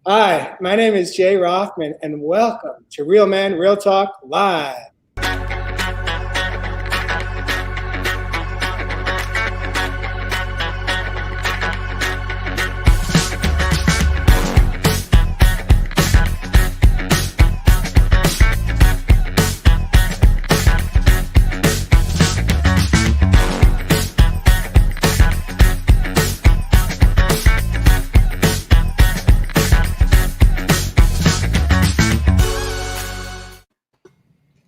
Hi, my name is Jay Rothman, and welcome to Real Men, Real Talk Live.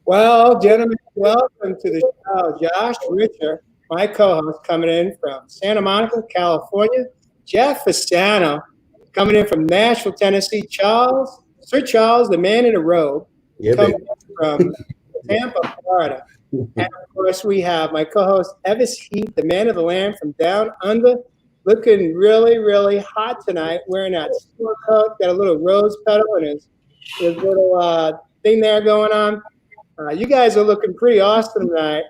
Well, gentlemen, welcome to the show. Josh Richer, my co-host, coming in from Santa Monica, California. Jeff Fasano, coming in from Nashville, Tennessee. Sir Charles, the man in the robe, coming in from Tampa, Florida. And of course, we have my co-host, Evis Heath, the man of the land from down under, looking really, really hot tonight, wearing that sport coat, got a little rose petal and his little thing there going on. You guys are looking pretty awesome tonight.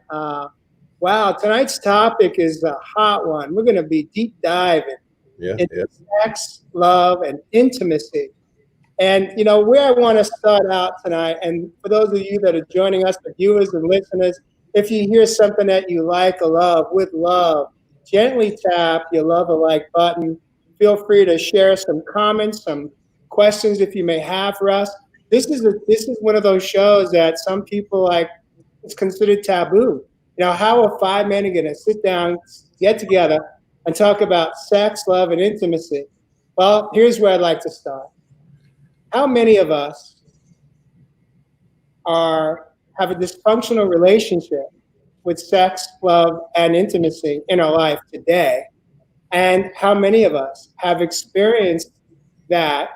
Wow, tonight's topic is a hot one. We're going to be deep diving into sex, love, and intimacy. And, you know, where I want to start out tonight, and for those of you that are joining us, the viewers and listeners, if you hear something that you like or love, with love, gently tap your love or like button. Feel free to share some comments, some questions if you may have for us. This is one of those shows that some people like, it's considered taboo. You know, how are five men going to sit down, get together, and talk about sex, love, and intimacy? Well, here's where I'd like to start. How many of us have a dysfunctional relationship with sex, love, and intimacy in our life today? And how many of us have experienced that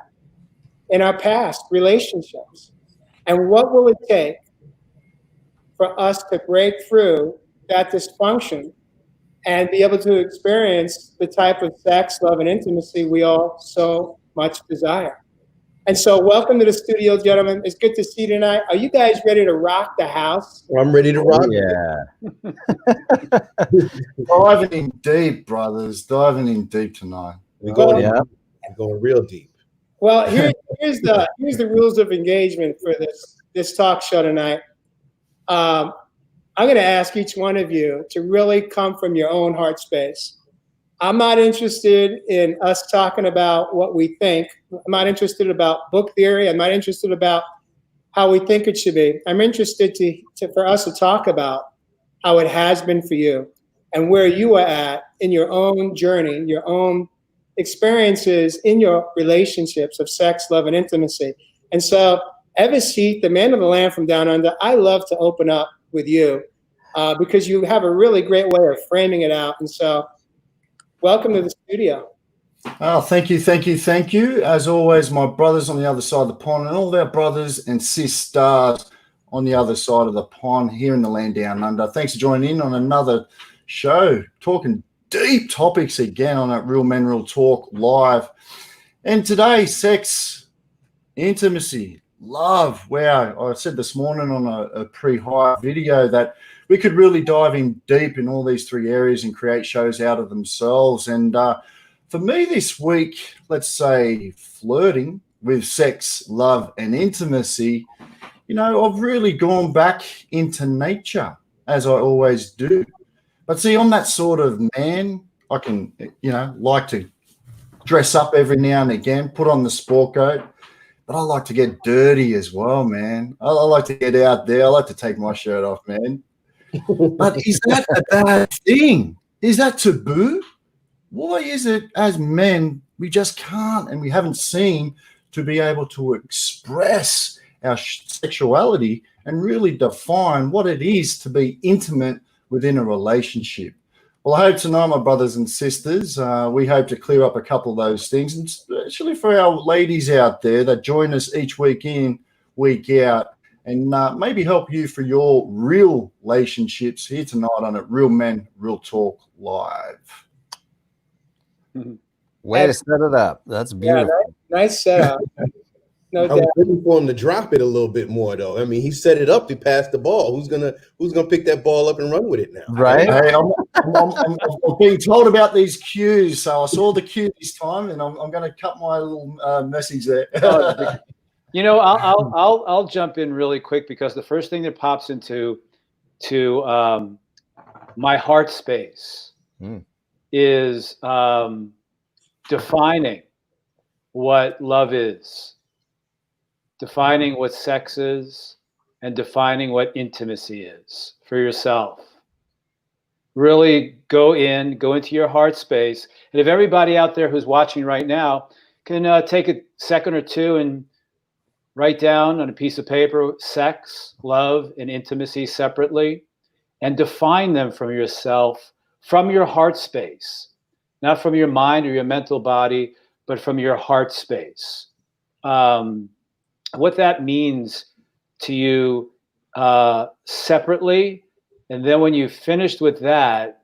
in our past relationships? And what will it take for us to break through that dysfunction and be able to experience the type of sex, love, and intimacy we all so much desire? And so welcome to the studio, gentlemen. It's good to see you tonight. Are you guys ready to rock the house? I'm ready to rock. Yeah. Diving in deep, brothers. Diving in deep tonight. We're going real deep. Well, here's the rules of engagement for this talk show tonight. I'm going to ask each one of you to really come from your own heart space. I'm not interested in us talking about what we think. I'm not interested about book theory. I'm not interested about how we think it should be. I'm interested for us to talk about how it has been for you and where you are at in your own journey, your own experiences in your relationships of sex, love, and intimacy. And so, Evis Heath, the man of the land from down under, I love to open up with you because you have a really great way of framing it out. And so, welcome to the studio. Oh, thank you. As always, my brothers on the other side of the pond and all of our brothers and sisters on the other side of the pond here in the land down under. Thanks for joining in on another show, talking deep topics again on that Real Men, Real Talk Live. And today, sex, intimacy, love. Wow, I said this morning on a pre-hype video that we could really dive in deep in all these three areas and create shows out of themselves. And for me this week, let's say flirting with sex, love, and intimacy, you know, I've really gone back into nature, as I always do. But see, I'm that sort of man. I can, you know, like to dress up every now and again, put on the sport coat, but I like to get dirty as well, man. I like to get out there. I like to take my shirt off, man. But is that a bad thing? Is that taboo? Why is it as men we just can't and we haven't seen to be able to express our sexuality and really define what it is to be intimate within a relationship? Well, I hope tonight, my brothers and sisters, we hope to clear up a couple of those things, and especially for our ladies out there that join us each week in, week out, and maybe help you for your real relationships here tonight on it, Real Men, Real Talk Live. Way to set it up. That's beautiful. Yeah, nice setup. No I doubt. was waiting for him to drop it a little bit more, though. I mean, he set it up to pass the ball. Who's gonna pick that ball up and run with it now? Right? Hey, I'm being told about these cues, so I saw the cue this time, and I'm going to cut my little message there. You know, I'll jump in really quick, because the first thing that pops into my heart space is defining what love is, defining what sex is, and defining what intimacy is for yourself. Really go into your heart space. And if everybody out there who's watching right now can take a second or two and write down on a piece of paper sex, love, and intimacy separately, and define them from yourself, from your heart space, not from your mind or your mental body, but from your heart space. What that means to you separately, and then when you've finished with that,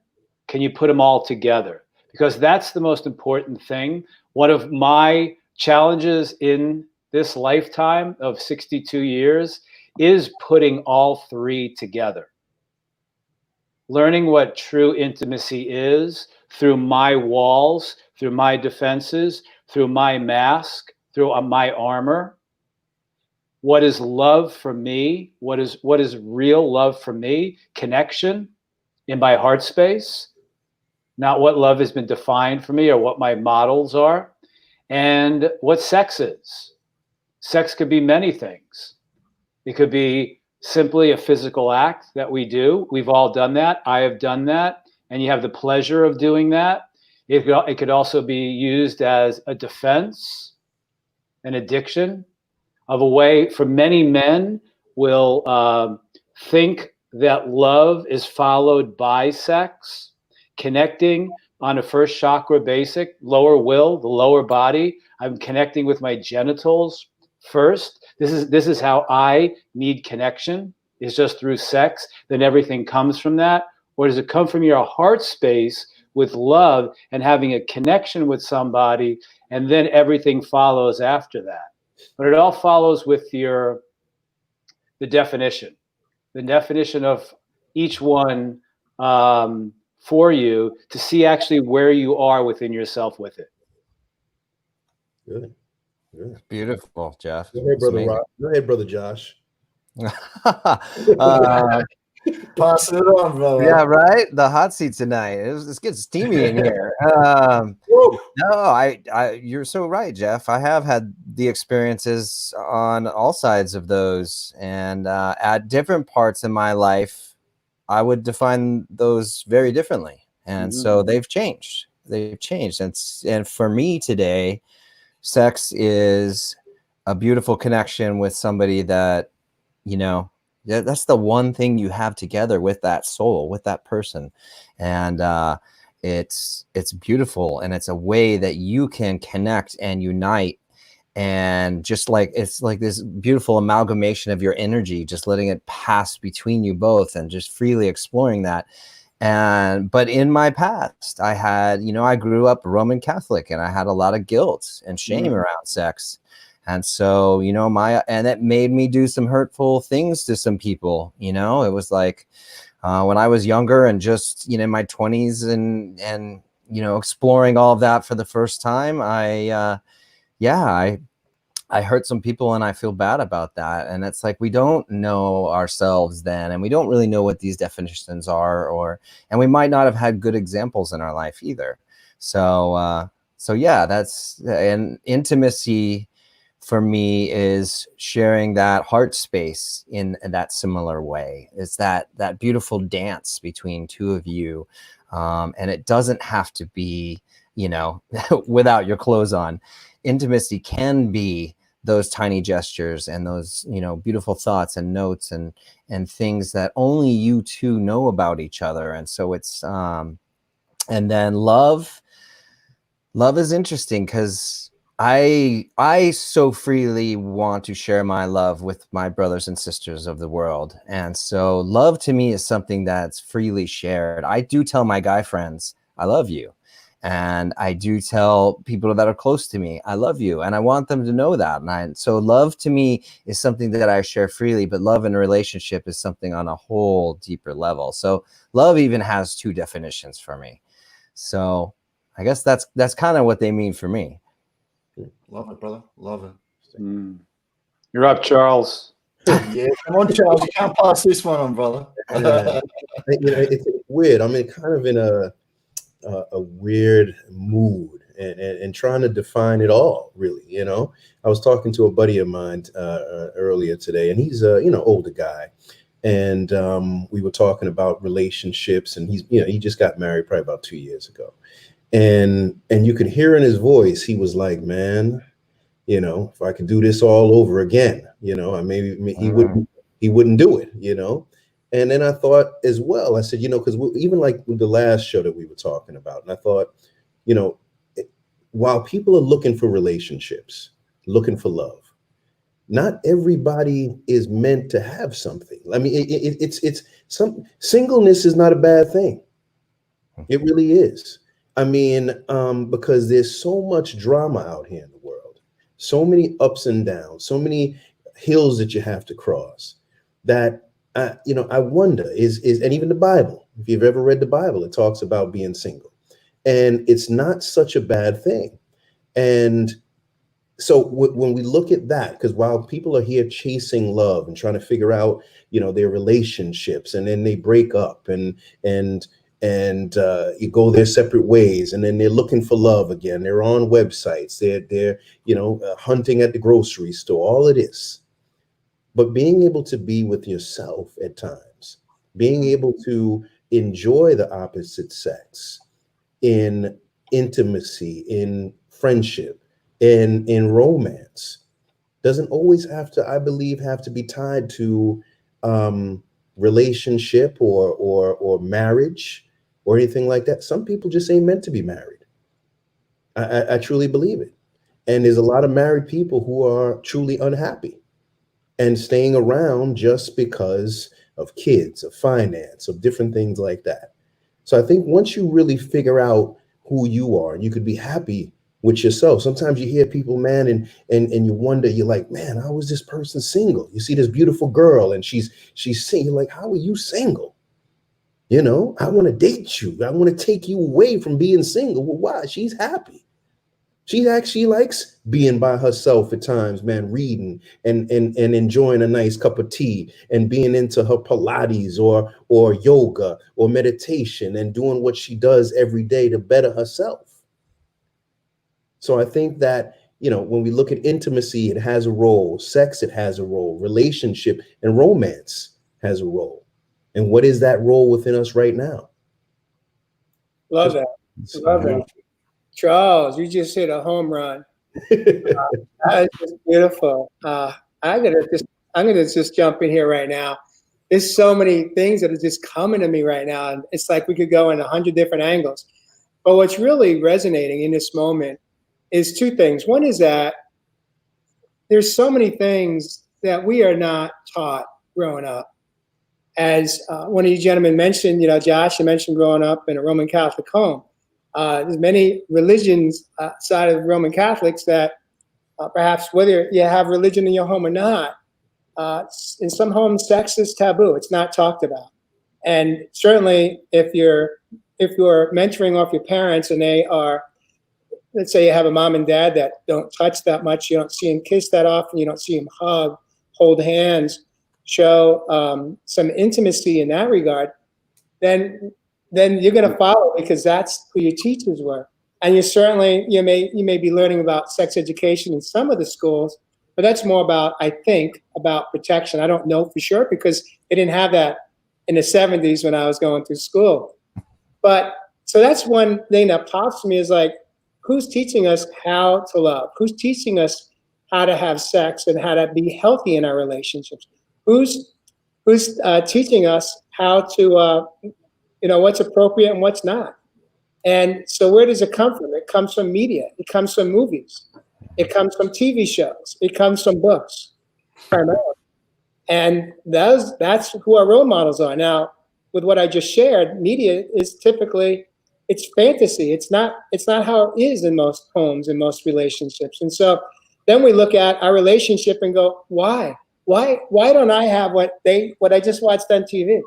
can you put them all together? Because that's the most important thing. One of my challenges in this lifetime of 62 years is putting all three together. Learning what true intimacy is through my walls, through my defenses, through my mask, through my armor. What is love for me? What is real love for me? Connection in my heart space, not what love has been defined for me or what my models are. And what sex is. Sex could be many things. It could be simply a physical act that we do. We've all done that. I have done that. And you have the pleasure of doing that. It could also be used as a defense, an addiction, of a way for many men will think that love is followed by sex, connecting on a first chakra basic, lower will, the lower body. I'm connecting with my genitals first. This is how I need connection, is just through sex. Then everything comes from that. Or does it come from your heart space with love and having a connection with somebody, and then everything follows after that? But it all follows with the definition of each one for you, to see actually where you are within yourself with it. Good. Good. Beautiful, Jeff. Go ahead, brother Rob. Go ahead, brother Josh. Pass it on, brother. Yeah, right. The hot seat tonight. It's getting steamy in here. No, you're so right, Jeff. I have had the experiences on all sides of those, and at different parts in my life, I would define those very differently, and so they've changed. They've changed, and for me today, sex is a beautiful connection with somebody that, that's the one thing you have together with that soul, with that person. And it's beautiful. And it's a way that you can connect and unite. And just like, it's like this beautiful amalgamation of your energy, just letting it pass between you both and just freely exploring that. But in my past, I had, I grew up Roman Catholic, and I had a lot of guilt and shame around sex. And so, and it made me do some hurtful things to some people. It was like when I was younger and just, in my 20s and exploring all of that for the first time, I hurt some people, and I feel bad about that. And it's like, we don't know ourselves then, and we don't really know what these definitions are, and we might not have had good examples in our life either. So that's, and intimacy for me is sharing that heart space in that similar way. It's that beautiful dance between two of you. And it doesn't have to be, without your clothes on. Intimacy can be those tiny gestures and those, beautiful thoughts and notes and things that only you two know about each other. And so it's, and then love is interesting, because I so freely want to share my love with my brothers and sisters of the world. And so love to me is something that's freely shared. I do tell my guy friends, I love you. And I do tell people that are close to me, I love you, and I want them to know that. So love to me is something that I share freely, but love in a relationship is something on a whole deeper level. So love even has two definitions for me. So I guess that's kind of what they mean for me. Love it, brother. Love it. You're up, Charles. Yeah, come on, Charles. You can't pass this one on, brother. It's weird. I'm kind of in a weird mood and trying to define it all, really. I was talking to a buddy of mine earlier today, and he's a older guy, and we were talking about relationships, and he just got married probably about 2 years ago, and you could hear in his voice he was like, man, if I could do this all over again, maybe he wouldn't do it. And then I thought as well, I said, because even like with the last show that we were talking about, and I thought, while people are looking for relationships, looking for love, not everybody is meant to have something. I mean, it's singleness is not a bad thing. It really is. I mean, because there's so much drama out here in the world, so many ups and downs, so many hills that you have to cross that, I wonder and even the Bible, if you've ever read the Bible, it talks about being single, and it's not such a bad thing. And so when we look at that, because while people are here chasing love and trying to figure out, their relationships, and then they break up and you go their separate ways, and then they're looking for love again. They're on websites. They're hunting at the grocery store. All of this. But being able to be with yourself at times, being able to enjoy the opposite sex in intimacy, in friendship, in romance, doesn't always have to, I believe, have to be tied to relationship or marriage or anything like that. Some people just ain't meant to be married. I truly believe it. And there's a lot of married people who are truly unhappy and staying around just because of kids, of finance, of different things like that. So I think once you really figure out who you are, and you could be happy with yourself. Sometimes you hear people, man, and you wonder, you're like, man, how is this person single? You see this beautiful girl and she's single. You're like, how are you single? I want to date you. I want to take you away from being single. Well, why? She's happy. She actually likes being by herself at times, man, reading and enjoying a nice cup of tea and being into her Pilates or yoga or meditation and doing what she does every day to better herself. So I think that, when we look at intimacy, it has a role. Sex, it has a role. Relationship and romance has a role. And what is that role within us right now? Love that. Love that. Charles, you just hit a home run. That is just beautiful. I'm gonna just jump in here right now. There's so many things that are just coming to me right now, and it's like we could go in 100 different angles. But what's really resonating in this moment is two things. One is that there's so many things that we are not taught growing up. As one of you gentlemen mentioned, Josh, you mentioned growing up in a Roman Catholic home. There's many religions outside of Roman Catholics that perhaps whether you have religion in your home or not, in some homes, sex is taboo. It's not talked about. And certainly if you're mentoring off your parents and they are, let's say you have a mom and dad that don't touch that much, you don't see them kiss that often, you don't see them hug, hold hands, show some intimacy in that regard, then you're going to follow because that's who your teachers were. And you may be learning about sex education in some of the schools, but that's more about, I think, about protection. I don't know for sure because they didn't have that in the 70s when I was going through school. But so that's one thing that pops to me is like, who's teaching us how to love? Who's teaching us how to have sex and how to be healthy in our relationships? Who's teaching us how to what's appropriate and what's not? And so where does it come from? It comes from media. It comes from movies. It comes from TV shows. It comes from books, primarily. And that's who our role models are. Now, with what I just shared, media is typically it's fantasy. It's not how it is in most homes, in most relationships. And so then we look at our relationship and go, why don't I have what I just watched on TV?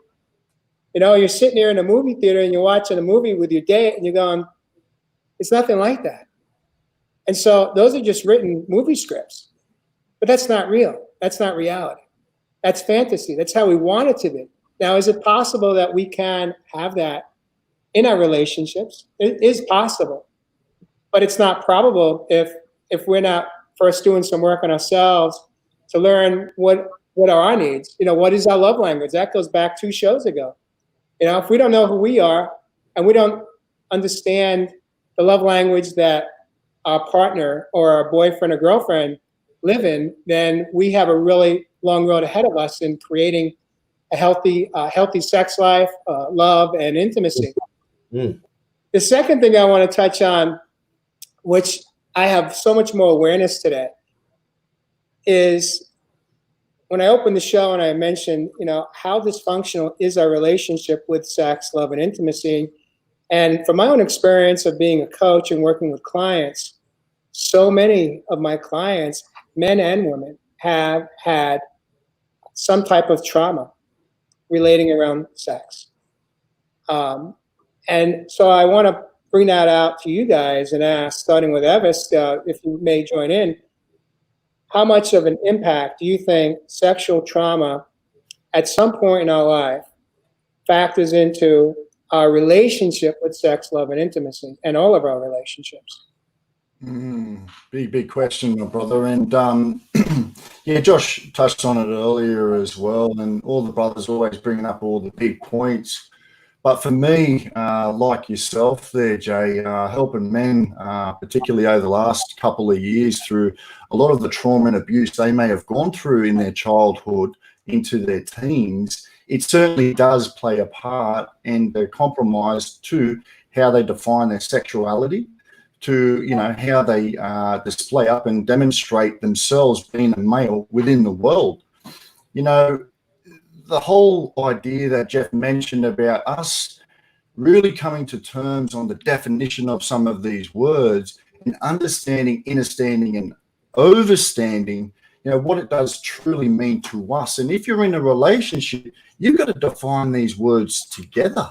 You know, you're sitting here in a movie theater and you're watching a movie with your date and you're going, it's nothing like that. And so those are just written movie scripts, but that's not real. That's not reality. That's fantasy. That's how we want it to be. Now, is it possible that we can have that in our relationships? It is possible, but it's not probable if we're not first doing some work on ourselves to learn what are our needs. You know, what is our love language? That goes back 2 shows ago. You know, if we don't know who we are and we don't understand the love language that our partner or our boyfriend or girlfriend live in, then we have a really long road ahead of us in creating a healthy sex life, love, and intimacy. Mm. The second thing I want to touch on, which I have so much more awareness today, is when I opened the show and I mentioned, you know, how dysfunctional is our relationship with sex, love, and intimacy. And from my own experience of being a coach and working with clients, so many of my clients, men and women, have had some type of trauma relating around sex. And so I want to bring that out to you guys and ask, starting with Evis, if you may join in, how much of an impact do you think sexual trauma at some point in our life factors into our relationship with sex, love, and intimacy, and all of our relationships? Big question, my brother. And yeah, Josh touched on it earlier as well, and all the brothers always bringing up all the big points. But for me, like yourself there, Jay, helping men, particularly over the last couple of years, through a lot of the trauma and abuse they may have gone through in their childhood into their teens, it certainly does play a part, and they're compromised to how they define their sexuality, to, you know, how they display up and demonstrate themselves being a male within the world. You know, the whole idea that Jeff mentioned about us really coming to terms on the definition of some of these words and understanding, understanding, and overstanding, you know, what it does truly mean to us. And if you're in a relationship, you've got to define these words together,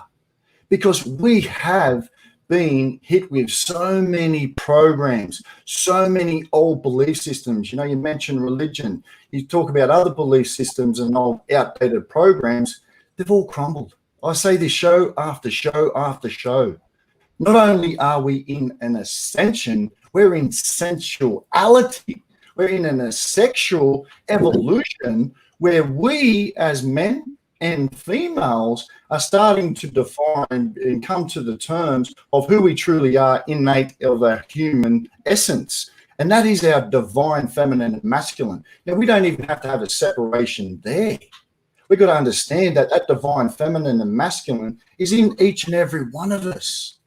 because we have been hit with so many programs, so many old belief systems. You know, you mentioned religion, you talk about other belief systems and old outdated programs. They've all crumbled. I say this show after show after show. Not only are we in an ascension, we're in sensuality. We're in an asexual evolution where we as men and females are starting to define and come to the terms of who we truly are, innate of our human essence. And that is our divine feminine and masculine. Now, we don't even have to have a separation there. We've got to understand that that divine feminine and masculine is in each and every one of us.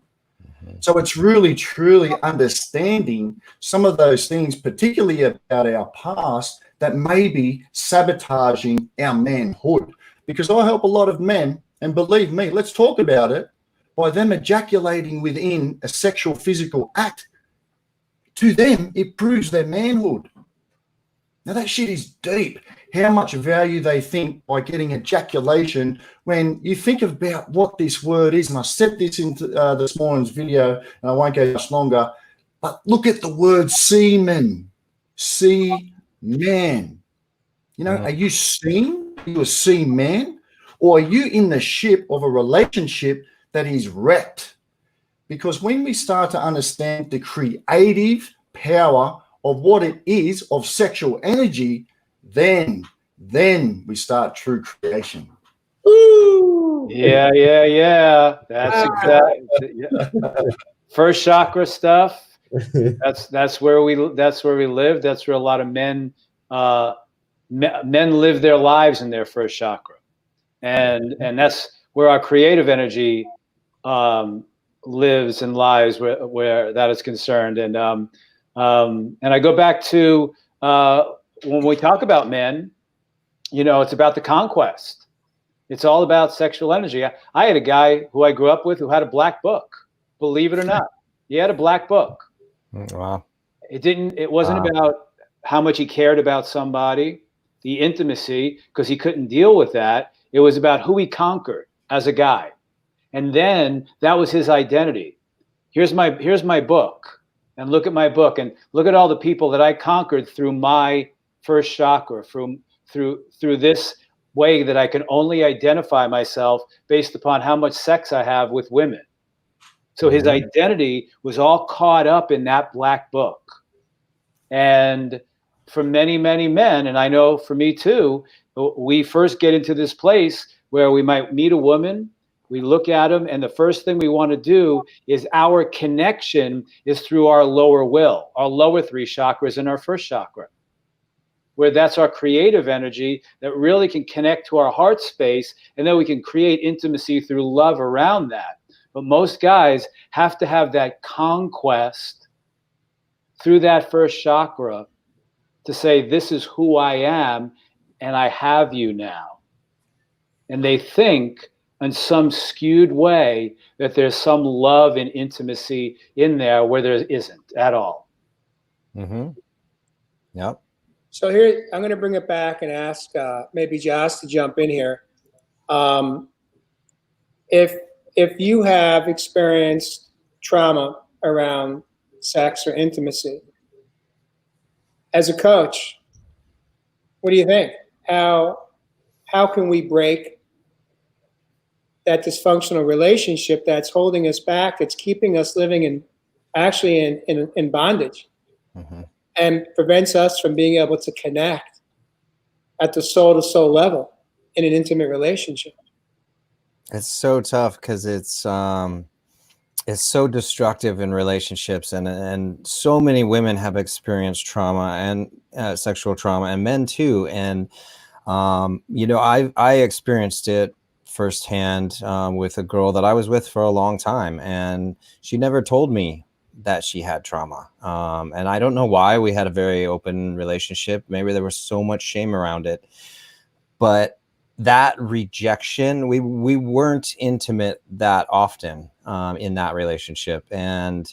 So it's really, truly understanding some of those things, particularly about our past, that may be sabotaging our manhood. Because I help a lot of men, and believe me, let's talk about it, by them ejaculating within a sexual physical act, to them, it proves their manhood. Now that shit is deep. How much value they think by getting ejaculation, when you think about what this word is, and I said this into this morning's video, and I won't go much longer, but look at the word semen. Seaman. You know, are you seen? Are you a seaman? Or are you in the ship of a relationship that is wrecked? Because when we start to understand the creative power of what it is of sexual energy, then we start true creation. Ooh. Yeah. That's exactly first chakra stuff. That's where we live. That's where a lot of men live their lives in their first chakra, and that's where our creative energy lives and lies, where that is concerned. And I go back to when we talk about men, you know, it's about the conquest. It's all about sexual energy. I had a guy who I grew up with who had a black book believe it or not. He had a black book. Wow. It wasn't about how much he cared about somebody, the intimacy, because he couldn't deal with that. It was about who he conquered as a guy. And then that was his identity. Here's my book, and look at my book, and look at all the people that I conquered through my first chakra, through this way that I can only identify myself based upon how much sex I have with women. So his identity was all caught up in that black book. And for many, many men, and I know for me too, we first get into this place where we might meet a woman, we look at them, and the first thing we want to do is our connection is through our lower will, our lower 3 chakras and our first chakra, where that's our creative energy that really can connect to our heart space, and then we can create intimacy through love around that. But most guys have to have that conquest through that first chakra to say, this is who I am, and I have you now. And they think in some skewed way that there's some love and intimacy in there where there isn't at all. Yep. So here, I'm going to bring it back and ask maybe Josh to jump in here. If you have experienced trauma around sex or intimacy, as a coach, what do you think? How can we break that dysfunctional relationship that's holding us back, that's keeping us living in bondage, and prevents us from being able to connect at the soul-to-soul level in an intimate relationship? It's so tough because it's so destructive in relationships, and so many women have experienced trauma and sexual trauma, and men too. And I experienced it firsthand with a girl that I was with for a long time, and she never told me that she had trauma. And I don't know why. We had a very open relationship. Maybe there was so much shame around it, but that rejection, we weren't intimate that often in that relationship. And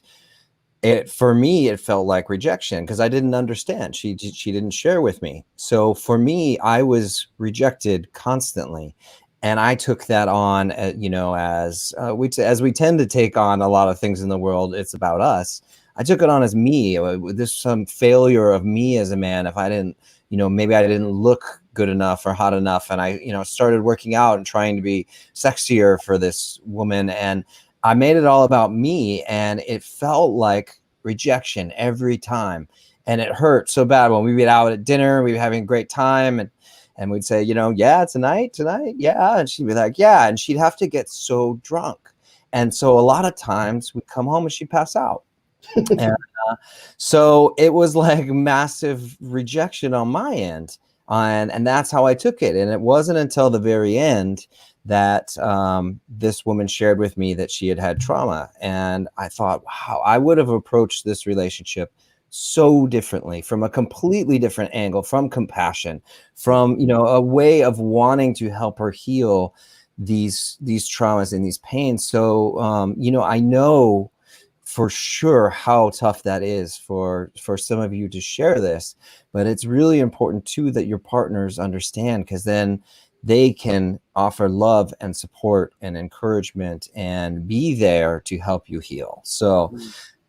for me, it felt like rejection because I didn't understand. She didn't share with me. So for me, I was rejected constantly. And I took that on, as we tend to take on a lot of things in the world, it's about us. I took it on as me. There's some failure of me as a man. If I didn't, maybe I didn't look good enough or hot enough. And I, started working out and trying to be sexier for this woman. And I made it all about me. And it felt like rejection every time. And it hurt so bad when we'd be out at dinner, we'd be having a great time. And we'd say, yeah, tonight, yeah. And she'd be like, yeah. And she'd have to get so drunk. And so a lot of times we'd come home and she'd pass out. And so it was like massive rejection on my end. And that's how I took it. And it wasn't until the very end that this woman shared with me that she had trauma. And I thought, wow, I would have approached this relationship so differently, from a completely different angle, from compassion, from a way of wanting to help her heal these traumas and these pains. So I know for sure how tough that is for some of you to share this, but it's really important too that your partners understand, because then they can offer love and support and encouragement and be there to help you heal. So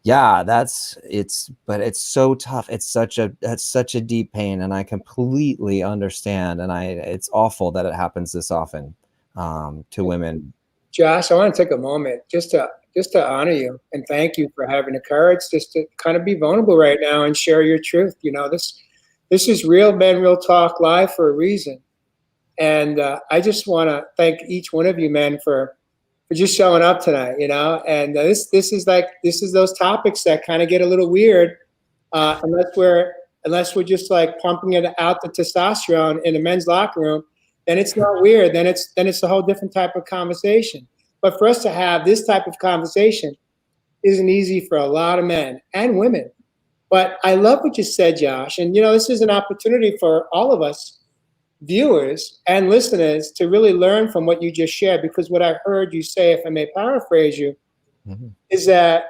yeah, but it's so tough. It's such a deep pain, and I completely understand. And it's awful that it happens this often to women. Josh, I want to take a moment just to honor you and thank you for having the courage just to kind of be vulnerable right now and share your truth. This is Real Men, Real Talk Live for a reason. And I just want to thank each one of you men for just showing up tonight, and this is those topics that kind of get a little weird unless we're just like pumping it out the testosterone in the men's locker room. Then it's not weird. Then it's a whole different type of conversation. But for us to have this type of conversation isn't easy for a lot of men and women. But I love what you said, Josh. And this is an opportunity for all of us, viewers and listeners, to really learn from what you just shared, because what I heard you say, if I may paraphrase you, is that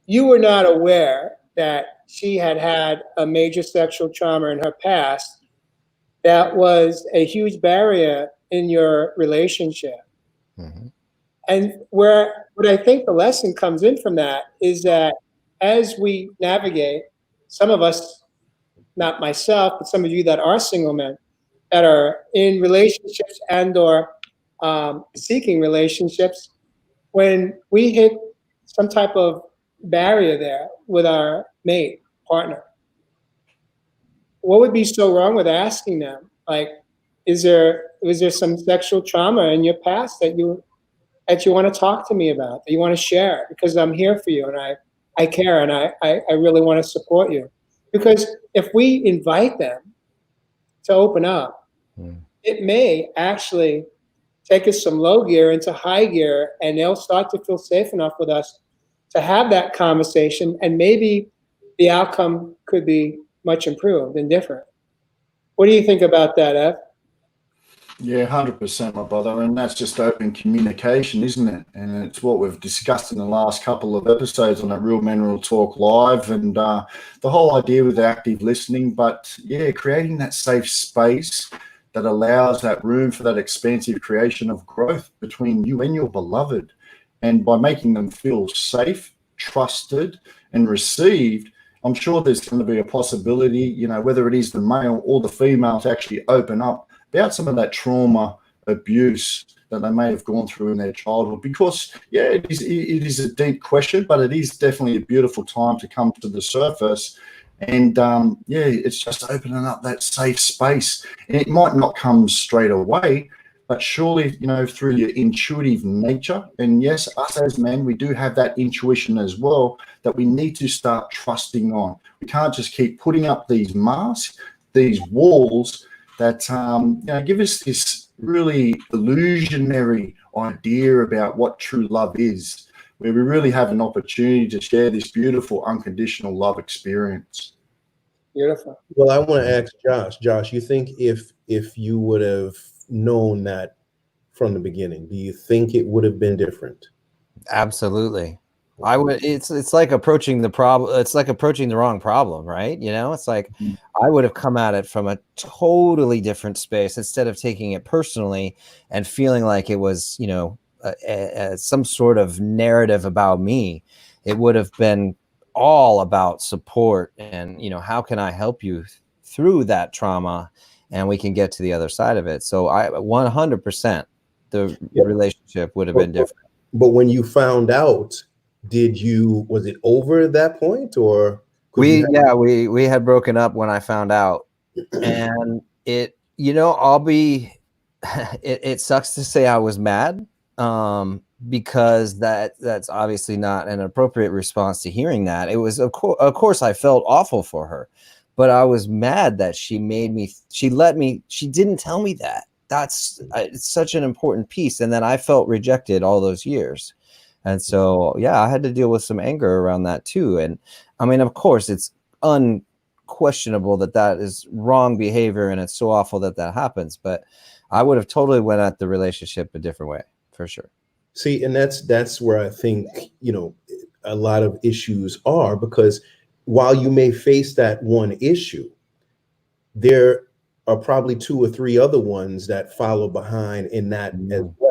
you were not aware that she had had a major sexual trauma in her past that was a huge barrier in your relationship. And what I think the lesson comes in from that is that as we navigate, some of us, not myself, but some of you that are single men, that are in relationships and or seeking relationships, when we hit some type of barrier there with our mate, partner, what would be so wrong with asking them, like, was there some sexual trauma in your past that you want to talk to me about, that you want to share? Because I'm here for you and I care and I really want to support you. Because if we invite them to open up, it may actually take us from low gear into high gear, and they'll start to feel safe enough with us to have that conversation, and maybe the outcome could be much improved and different. What do you think about that, Ev? Yeah, 100%, my brother. And that's just open communication, isn't it? And it's what we've discussed in the last couple of episodes on that Real Men Real Talk Live, and the whole idea with active listening. But yeah, creating that safe space that allows that room for that expansive creation of growth between you and your beloved. And by making them feel safe, trusted, and received, I'm sure there's going to be a possibility, you know, whether it is the male or the female, to actually open up about some of that trauma, abuse that they may have gone through in their childhood. Because, yeah, it is a deep question, but it is definitely a beautiful time to come to the surface. And, yeah, it's just opening up that safe space. And it might not come straight away, but surely, you know, through your intuitive nature. And yes, us as men, we do have that intuition as well that we need to start trusting on. We can't just keep putting up these masks, these walls that you know, give us this really illusionary idea about what true love is, where we really have an opportunity to share this beautiful unconditional love experience. Beautiful. Well, I want to ask Josh. Josh, you think if you would have known that from the beginning, do you think it would have been different? Absolutely. I would. It's like approaching the problem. It's like approaching the wrong problem, right? You know, it's like I would have come at it from a totally different space instead of taking it personally and feeling like it was, you know, some sort of narrative about me. It would have been all about support and, you know, how can I help you through that trauma, and we can get to the other side of it. So 100%, the relationship would have been different. But when you found out, was it over at that point, or we had broken up when I found out, and it, you know, it sucks to say I was mad, because that's obviously not an appropriate response to hearing that. It was, of course I felt awful for her, but I was mad that she didn't tell me that. It's such an important piece, and then I felt rejected all those years. And so, yeah, I had to deal with some anger around that too. And I mean, of course, it's unquestionable that is wrong behavior, and it's so awful that happens. But I would have totally went at the relationship a different way, for sure. See, and that's where I think, you know, a lot of issues are, because while you may face that one issue, there are probably 2 or 3 other ones that follow behind in that as well.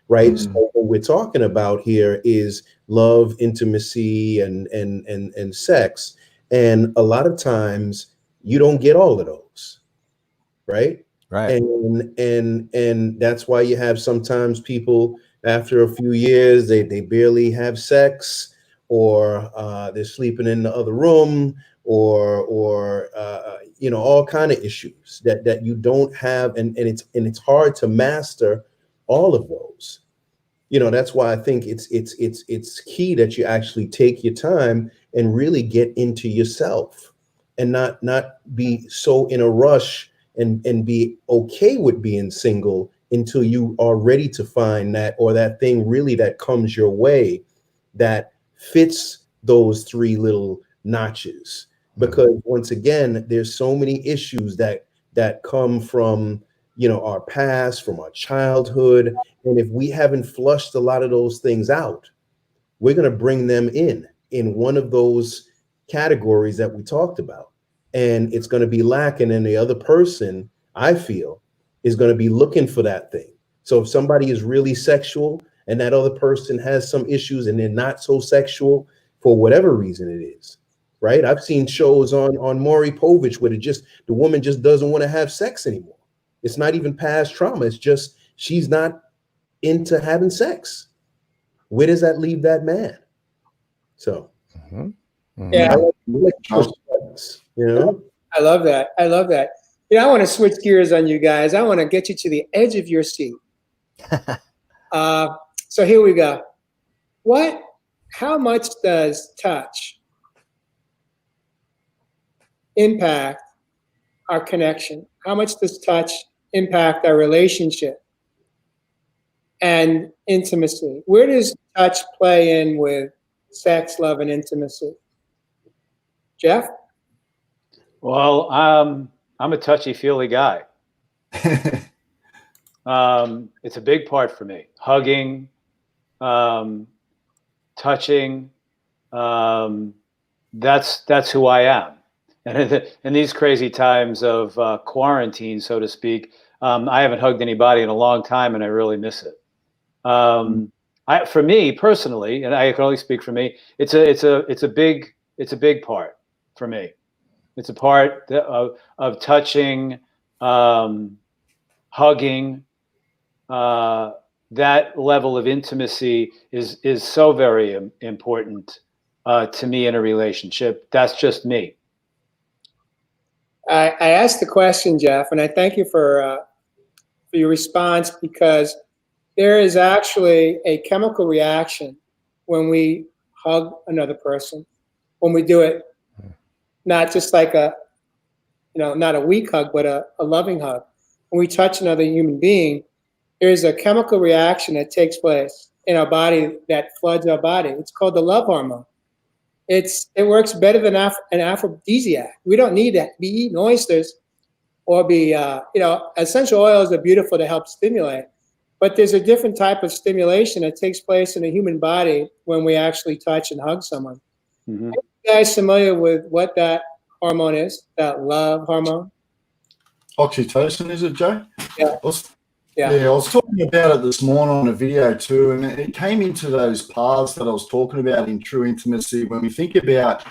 Right. So what we're talking about here is love, intimacy, and sex. And a lot of times you don't get all of those. Right. Right. And that's why you have sometimes people after a few years, they barely have sex, or they're sleeping in the other room, or you know, all kind of issues that you don't have. And it's hard to master all of those. You know, that's why I think it's key that you actually take your time and really get into yourself, and not be so in a rush and be okay with being single until you are ready to find that, or that thing really that comes your way that fits those 3 little notches. Because once again, there's so many issues that come from our past, from our childhood. And if we haven't flushed a lot of those things out, we're going to bring them in one of those categories that we talked about. And it's going to be lacking. And the other person, I feel, is going to be looking for that thing. So if somebody is really sexual and that other person has some issues and they're not so sexual for whatever reason it is, right? I've seen shows on Maury Povich where the woman just doesn't want to have sex anymore. It's not even past trauma. It's just she's not into having sex. Where does that leave that man? So, Yeah, I love that. I love that. I want to switch gears on you guys. I want to get you to the edge of your seat. So here we go. How much does touch impact our connection? How much does touch impact our relationship and intimacy? Where does touch play in with sex, love, and intimacy? Jeff? Well, I'm a touchy-feely guy. It's a big part for me. Hugging, touching, that's who I am. And in these crazy times of quarantine, so to speak, I haven't hugged anybody in a long time, and I really miss it. For me personally, and I can only speak for me, it's a big part for me. It's a part of touching, hugging. That level of intimacy is so very important to me in a relationship. That's just me. I asked the question, Jeff, and I thank you for your response, because there is actually a chemical reaction when we hug another person, when we do it, not just like not a weak hug, but a loving hug. When we touch another human being, there's a chemical reaction that takes place in our body that floods our body. It's called the love hormone. It works better than an aphrodisiac. We don't need to be eating oysters or be, essential oils are beautiful to help stimulate. But there's a different type of stimulation that takes place in the human body when we actually touch and hug someone. Mm-hmm. Are you guys familiar with what that hormone is, that love hormone? Oxytocin, is it, Joe? Yeah. I was talking about it this morning on a video too, and it came into those paths that I was talking about in true intimacy. When we think about,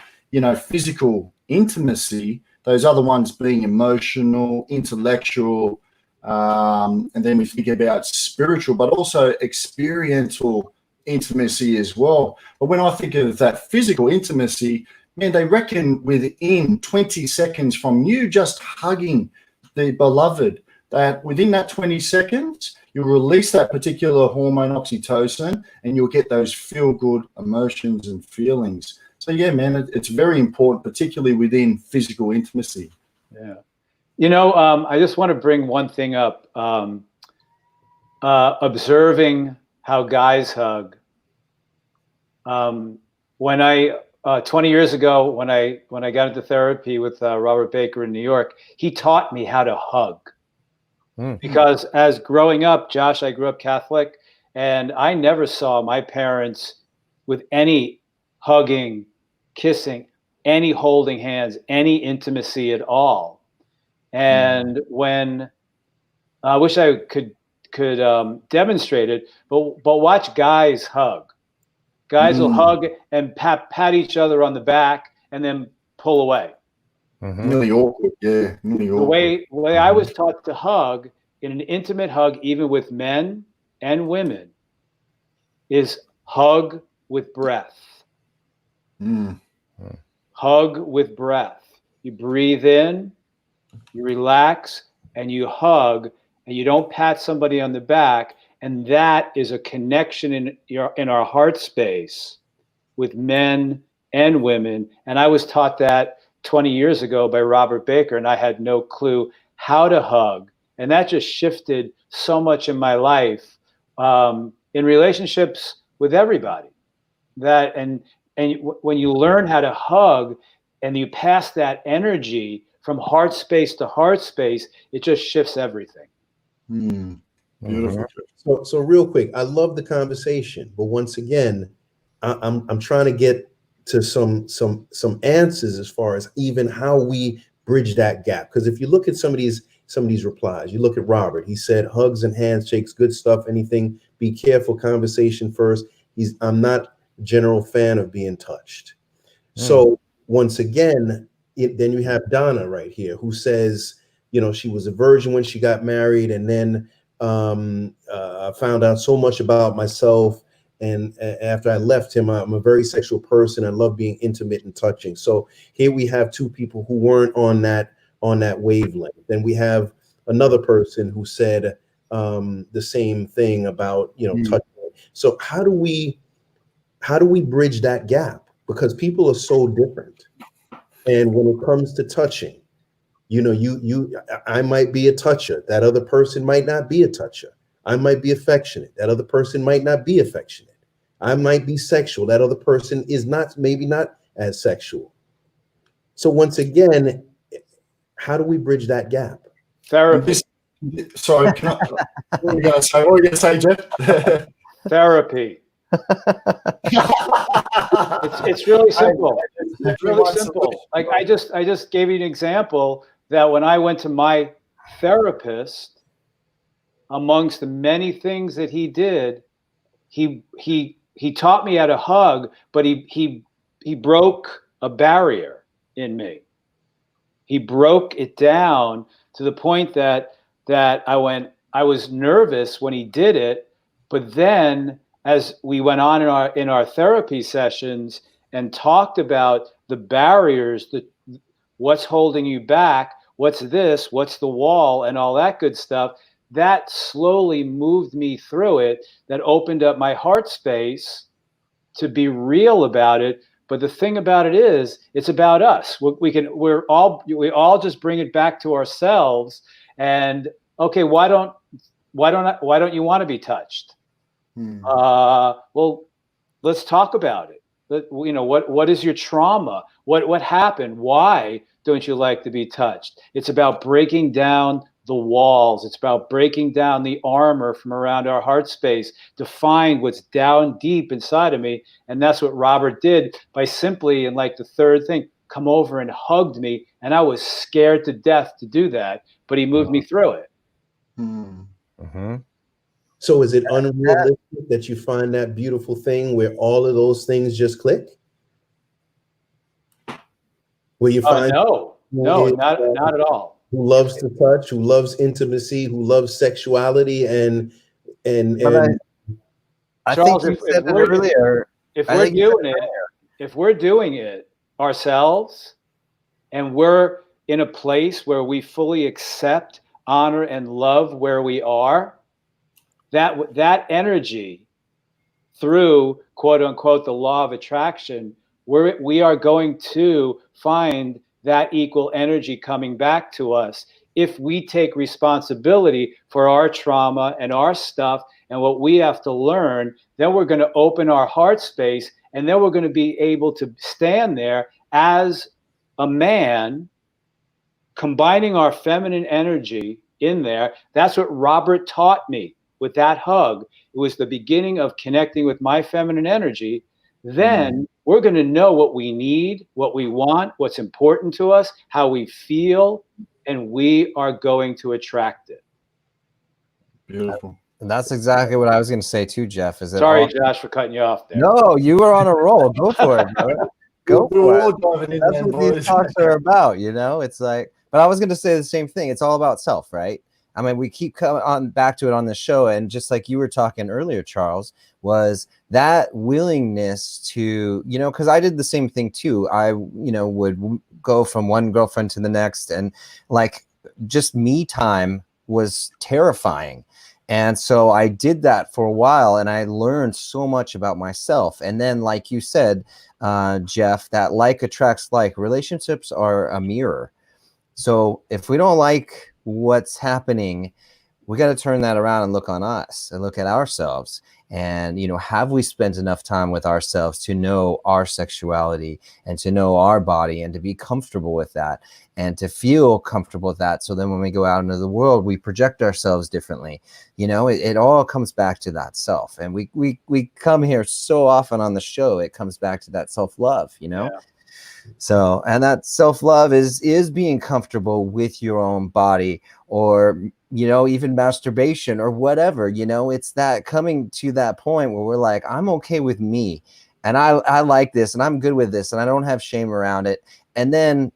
physical intimacy, those other ones being emotional, intellectual, and then we think about spiritual, but also experiential intimacy as well. But when I think of that physical intimacy, man, they reckon within 20 seconds from you just hugging the beloved, that within that 20 seconds, you'll release that particular hormone, oxytocin, and you'll get those feel-good emotions and feelings. So, yeah, man, it's very important, particularly within physical intimacy. Yeah. I just want to bring one thing up. Observing how guys hug. When 20 years ago, when I got into therapy with Robert Baker in New York, he taught me how to hug. Because as growing up, Josh, I grew up Catholic, and I never saw my parents with any hugging, kissing, any holding hands, any intimacy at all. And when I wish I could demonstrate it, but watch guys hug. Guys will hug and pat each other on the back and then pull away. Really awkward, yeah. Really awkward. The way I was taught to hug, in an intimate hug, even with men and women, is hug with breath. Hug with breath. You breathe in, you relax, and you hug, and you don't pat somebody on the back. And that is a connection in our heart space with men and women. And I was taught that 20 years ago by Robert Baker, and I had no clue how to hug. And that just shifted so much in my life, in relationships with everybody. And when you learn how to hug and you pass that energy from heart space to heart space, it just shifts everything. Beautiful. So real quick, I love the conversation, but once again, I'm trying to get to some answers as far as even how we bridge that gap. Because if you look at some of these replies, you look at Robert. He said hugs and handshakes, good stuff. Anything, be careful. Conversation first. I'm not a general fan of being touched. So once again, then you have Donna right here who says, she was a virgin when she got married, and then I found out so much about myself. And after I left him, I'm a very sexual person. I love being intimate and touching. So here we have two people who weren't on that wavelength. Then we have another person who said the same thing about touching. So how do we bridge that gap? Because people are so different. And when it comes to touching, I might be a toucher. That other person might not be a toucher. I might be affectionate. That other person might not be affectionate. I might be sexual. That other person is maybe not as sexual. So once again, how do we bridge that gap? Therapy. Sorry, what are you going to say, Jeff? Therapy. It's really simple. It's really simple. Like I just gave you an example that when I went to my therapist, amongst the many things that he did, he taught me how to hug, but he broke a barrier in me. He broke it down to the point that I was nervous when he did it, but then as we went on in our therapy sessions and talked about the barriers, what's holding you back, what's this, what's the wall, and all that good stuff, that slowly moved me through it. That opened up my heart space to be real about it. But the thing about it is, it's about us. We all just bring it back to ourselves. And okay, why don't you want to be touched? Well, let's talk about it. What is your trauma? What happened? Why don't you like to be touched? It's about breaking down the walls. It's about breaking down the armor from around our heart space to find what's down deep inside of me. And that's what Robert did by simply, and like the third thing, come over and hugged me. And I was scared to death to do that, but he moved me through it. So is it unrealistic that you find that beautiful thing where all of those things just click? Where you find no, not at all. Who loves to touch, who loves intimacy, who loves sexuality, and I Charles, think you said it earlier. If we're doing it ourselves, and we're in a place where we fully accept, honor, and love where we are, that energy, through quote unquote the law of attraction, we are going to find that equal energy coming back to us if we take responsibility for our trauma and our stuff and what we have to learn. Then we're going to open our heart space, and then we're going to be able to stand there as a man, combining our feminine energy in there. That's what Robert taught me with that hug. It was the beginning of connecting with my feminine energy. Then we're going to know what we need, what we want, what's important to us, how we feel, and we are going to attract it. Beautiful. And that's exactly what I was going to say too, Jeff. Sorry, Josh, for cutting you off there. No, you were on a roll. Go for it, bro. Go for it. That's what these talks are about, It's like, but I was going to say the same thing. It's all about self, right? I mean, we keep coming on back to it on the show, and just like you were talking earlier, Charles, was that willingness to, because I did the same thing too. I, would go from one girlfriend to the next, and like just me time was terrifying. And so I did that for a while, and I learned so much about myself. And then, like you said, Jeff, that like attracts like. Relationships are a mirror. So if we don't like what's happening, we got to turn that around and look on us and look at ourselves. And, you know, have we spent enough time with ourselves to know our sexuality and to know our body and to be comfortable with that and to feel comfortable with that? So then when we go out into the world, we project ourselves differently. You know, it all comes back to that self. And we come here so often on the show, it comes back to that self-love, you know? Yeah. So, and that self-love is being comfortable with your own body, or, you know, even masturbation or whatever, you know, it's that coming to that point where we're like, I'm okay with me, and I like this, and I'm good with this, and I don't have shame around it. And then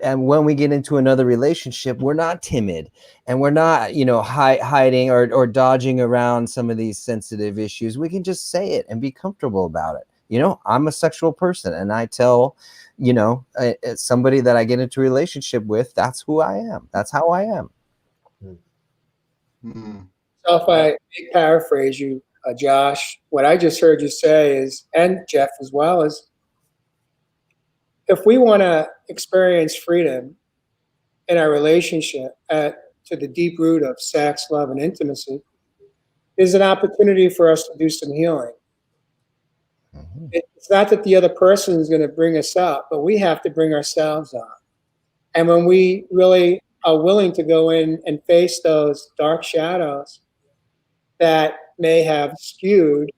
and when we get into another relationship, we're not timid, and we're not, you know, hiding or dodging around some of these sensitive issues. We can just say it and be comfortable about it. You know, I'm a sexual person, and I tell, you know, somebody that I get into a relationship with, that's who I am. That's how I am. Mm. So if I may paraphrase you, Josh, what I just heard you say is, and Jeff as well, is if we want to experience freedom in our relationship to the deep root of sex, love, and intimacy, is an opportunity for us to do some healing. Mhm. It's not that the other person is going to bring us up, but we have to bring ourselves up. And when we really are willing to go in and face those dark shadows that may have skewed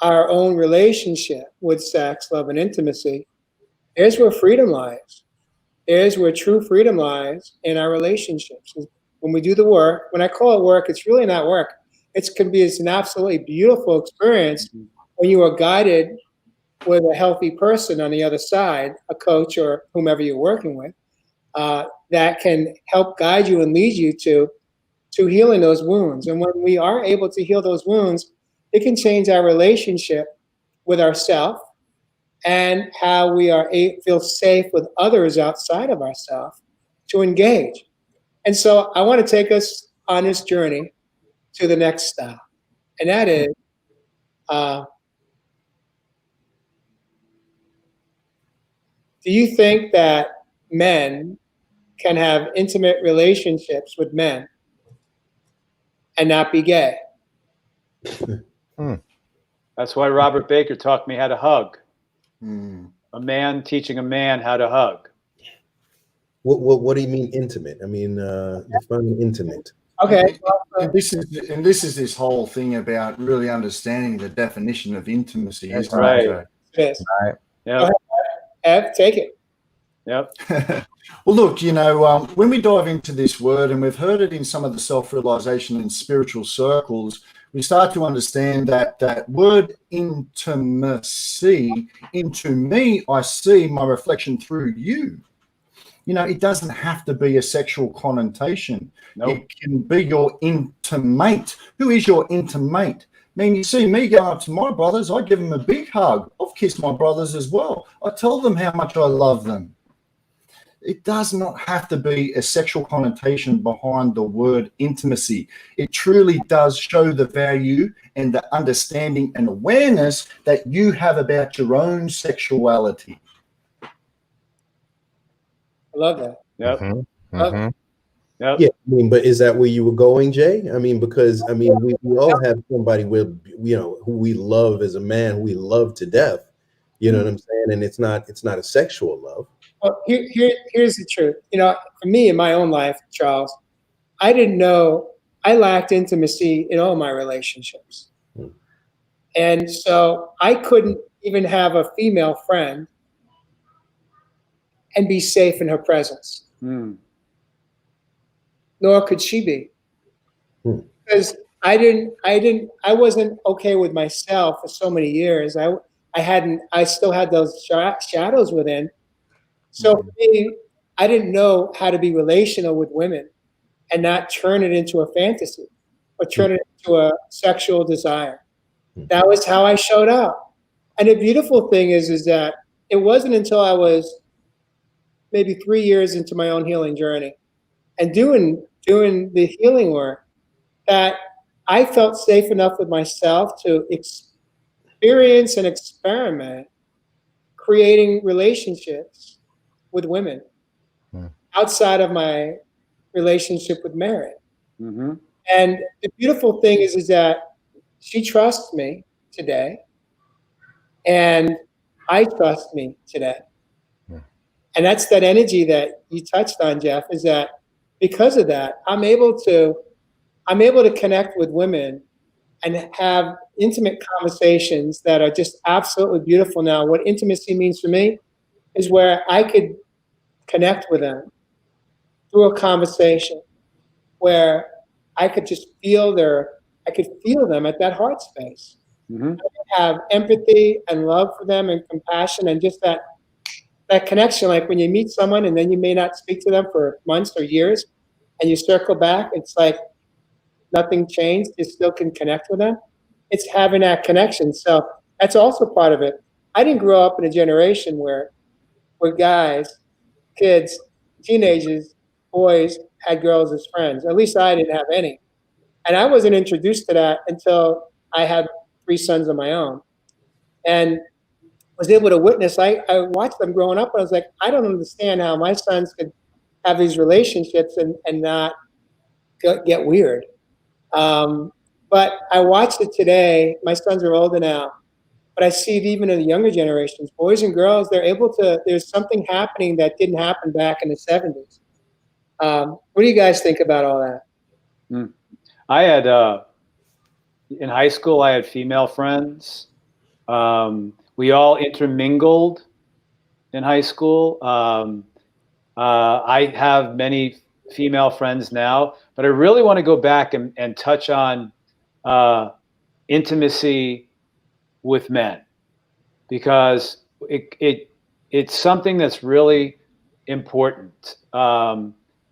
our own relationship with sex, love, and intimacy, there's where freedom lies. There's where true freedom lies in our relationships. When we do the work, when I call it work, it's really not work. It's an absolutely beautiful experience when you are guided with a healthy person on the other side, a coach or whomever you're working with, that can help guide you and lead you to healing those wounds. And when we are able to heal those wounds, it can change our relationship with ourselves and how we feel safe with others outside of ourselves to engage. And so I want to take us on this journey to the next stop. And that is, do you think that men can have intimate relationships with men and not be gay? That's why Robert Baker taught me how to hug. Mm. A man teaching a man how to hug. What do you mean intimate? I mean, define intimate. Okay. And this is this whole thing about really understanding the definition of intimacy. That's isn't right. it, It is. Right. Yep. Ev, take it. Yep. Well, look, you know, when we dive into this word, and we've heard it in some of the self-realization and spiritual circles, we start to understand that word intimacy. Into me, I see my reflection through you. You know, it doesn't have to be a sexual connotation. Nope. It can be your intimate. Who is your intimate? I mean, you see me go up to my brothers, I give them a big hug. I've kissed my brothers as well. I tell them how much I love them. It does not have to be a sexual connotation behind the word intimacy. It truly does show the value and the understanding and awareness that you have about your own sexuality. I love that. Yep. Mm-hmm. Love Mm-hmm. Yep. Yeah, I mean, but is that where you were going, Jay? I mean, because I mean, we all have somebody with, you know, who we love as a man, who we love to death. You know what I'm saying? And it's not a sexual love. Well, here's the truth. You know, for me in my own life, Charles, I didn't know I lacked intimacy in all my relationships. And so I couldn't even have a female friend and be safe in her presence. Mm. Nor could she be. Hmm. Because I wasn't okay with myself for so many years. I still had those shadows within. So for me, I didn't know how to be relational with women and not turn it into a fantasy or turn it into a sexual desire. That was how I showed up. And the beautiful thing is that it wasn't until I was maybe 3 years into my own healing journey and doing the healing work that I felt safe enough with myself to experience and experiment creating relationships with women outside of my relationship with Mary. Mm-hmm. And the beautiful thing is that she trusts me today, and I trust me today. And that's that energy that you touched on, Jeff, is that because of that, I'm able to connect with women and have intimate conversations that are just absolutely beautiful. Now, what intimacy means for me is where I could connect with them through a conversation where I could just feel them at that heart space. Mm-hmm. Have empathy and love for them and compassion and just that connection. Like when you meet someone and then you may not speak to them for months or years and you circle back, it's like nothing changed. You still can connect with them. It's having that connection. So that's also part of it. I didn't grow up in a generation where guys, kids, teenagers, boys had girls as friends. At least I didn't have any. And I wasn't introduced to that until I had 3 sons of my own. And was able to witness, I watched them growing up, and I was like, I don't understand how my sons could have these relationships and not get weird. But I watched it today. My sons are older now, but I see it even in the younger generations, boys and girls, there's something happening that didn't happen back in the 70s. What do you guys think about all that? I had, in high school, I had female friends. We all intermingled in high school. I have many female friends now, but I really want to go back and touch on intimacy with men, because it's something that's really important,